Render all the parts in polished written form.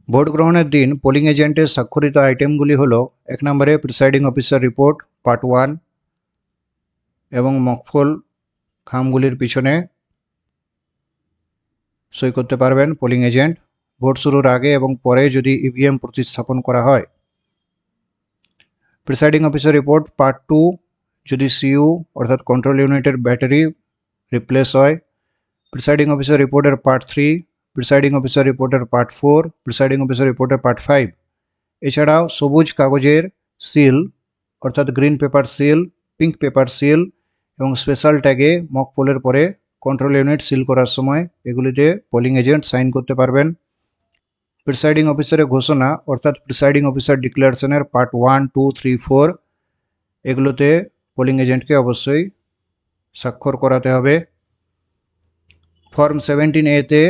Vote গ্রহণের দিন polling এজেন্টের স্বাক্ষরিত আইটেমগুলি হলো 1 নম্বরে প্রিসাইডিং অফিসার রিপোর্ট পার্ট 1 এবং মকফল খামগুলির পিছনে সই করতে পারবেন পোলিং এজেন্ট ভোট শুরুর আগে এবং পরে যদি ইভিএম প্রতিস্থাপন করা হয়। প্রিসাইডিং অফিসার রিপোর্ট পার্ট 2 যদি সিইউ অর্থাৎ কন্ট্রোল ইউনিটের ব্যাটারি রিপ্লেস হয়। প্রিসাইডিং অফিসার রিপোর্টের পার্ট 3, প্রিসাইডিং অফিসার রিপোর্টের পার্ট 4, প্রিসাইডিং অফিসার রিপোর্টের পার্ট 5। এছাড়াও সবুজ কাগজের সিল অর্থাৎ green paper seal, pink paper seal এবং স্পেশাল ট্যাগে মক পোলের পরে কন্ট্রোল ইউনিট সিল করার সময় এগুলিতে পোলিং এজেন্ট সাইন করতে পারবেন। প্রিসাইডিং অফিসারের ঘোষণা অর্থাৎ প্রিসাইডিং অফিসার ডিক্লারেশনের পার্ট 1, 2, 3, 4 এগুলোতে পোলিং এজেন্টকে অবশ্যই স্বাক্ষর করাতে হবে। ফর্ম 17A তে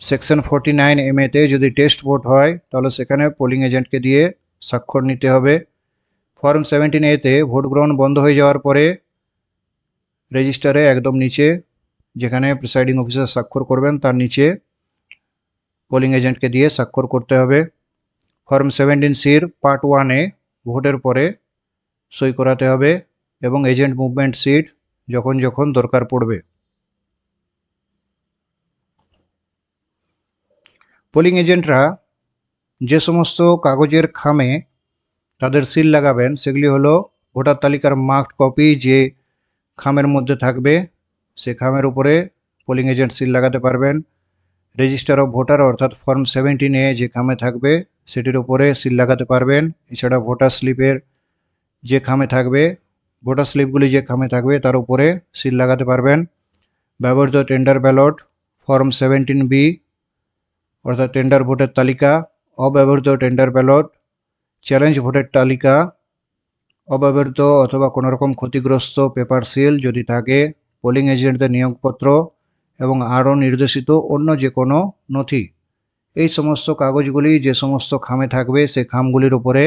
সেকশন 49MA তে যদি টেস্ট ভোট হয় তাহলে সেখানে পোলিং এজেন্টকে দিয়ে স্বাক্ষর নিতে হবে। ফর্ম 17A তে ভোট গ্রহণ বন্ধ হয়ে যাওয়ার পরে রেজিস্টারে একদম নিচে যেখানে প্রিসাইডিং অফিসার স্বাক্ষর করবেন তার নিচে পোলিং এজেন্টকে দিয়ে স্বাক্ষর করতে হবে। ফর্ম 17Cর পার্ট 1-এ ভোটের পরে সই করাতে হবে এবং এজেন্ট মুভমেন্ট সিট যখন যখন দরকার পড়বে। পোলিং এজেন্টরা যে সমস্ত কাগজের খামে তাদের সিল লাগাবেন সেগুলি হলো ভোটার তালিকার মার্কড কপি যে খামের মধ্যে থাকবে সে খামের উপরে পোলিং এজেন্ট সিল লাগাতে পারবেন। রেজিস্টার অফ ভোটার অর্থাৎ ফর্ম 17A যে খামে থাকবে সেটির উপরে সিল লাগাতে পারবেন। এছাড়া ভোটার স্লিপের যে খামে থাকবে ভোটার স্লিপগুলি যে খামে থাকবে তার উপরে সিল লাগাতে পারবেন। ব্যবহৃত টেন্ডার ব্যালট ফর্ম 17B অর্থাৎ টেন্ডার ভোটের তালিকা, অব্যবহৃত টেন্ডার ব্যালট, চ্যালেঞ্জ ভোটের তালিকা, অব্যবহৃত অথবা কোনোরকম ক্ষতিগ্রস্ত পেপার সিল যদি থাকে, পোলিং এজেন্টদের নিয়োগপত্র এবং আরও নির্দেশিত অন্য যে কোনো নথি, এই সমস্ত কাগজগুলি যে সমস্ত খামে থাকবে সেই খামগুলির উপরে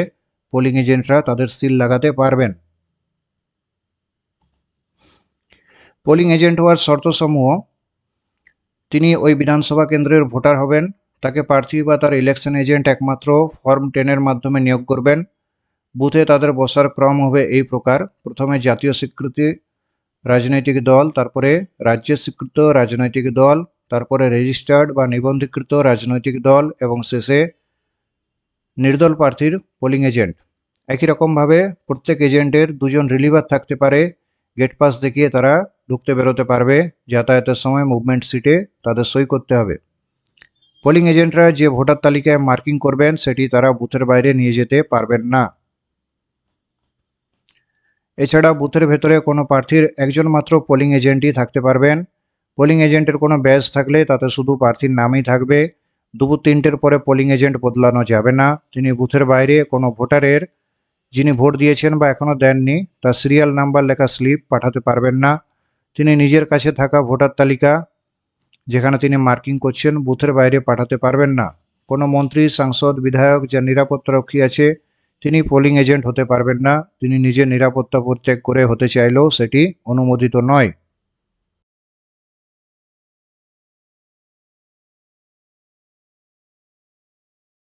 পোলিং এজেন্টরা তাদের সিল লাগাতে পারবেন। পোলিং এজেন্ট হওয়ার শর্তসমূহ: তিনি ওই বিধানসভা কেন্দ্রের ভোটার হবেন, তাকে প্রার্থী বা তার ইলেকশন এজেন্ট একমাত্র ফর্ম 10-এর মাধ্যমে নিয়োগ করবেন। বুথে তাদের বসার ক্রম হবে এই প্রকার: প্রথমে জাতীয় স্বীকৃতি রাজনৈতিক দল, তারপরে রাজ্যের স্বীকৃত রাজনৈতিক দল, তারপরে রেজিস্টার্ড বা নিবন্ধীকৃত রাজনৈতিক দল এবং শেষে নির্দল প্রার্থীর পোলিং এজেন্ট। একই রকমভাবে প্রত্যেক এজেন্টের 2 জন রিলিভার থাকতে পারে। গেট পাস দেখিয়ে তারা ঢুকতে বেরোতে পারবে। যাতায়াতের সময় মুভমেন্ট সিটে তাদের সই করতে হবে। পোলিং এজেন্টরা যে ভোটার তালিকায় মার্কিং করবেন সেটি তারা বুথের বাইরে নিয়ে যেতে পারবেন না। এছাড়া বুথের ভেতরে কোনো প্রার্থীর একজন মাত্র পোলিং এজেন্টই থাকতে পারবেন। পোলিং এজেন্টের কোনো ব্যাজ থাকলে তাতে শুধু প্রার্থীর নামই থাকবে। দুপুর 3টের পরে পোলিং এজেন্ট বদলানো যাবে না। তিনি বুথের বাইরে কোনো ভোটারের যিনি ভোট দিয়েছেন বা এখনও দেননি তার সিরিয়াল নাম্বার লেখা স্লিপ পাঠাতে পারবেন না। তিনি নিজের কাছে থাকা ভোটার তালিকা যেখানে তিনি মার্কিং করছেন বুথের বাইরে পাঠাতে পারবেন না। কোনো মন্ত্রী, সাংসদ, বিধায়ক যার নিরাপত্তারক্ষী আছে তিনি পোলিং এজেন্ট হতে পারবেন না। তিনি নিজের নিরাপত্তা পরিত্যাগ করে হতে চাইলেও সেটি অনুমোদিত নয়।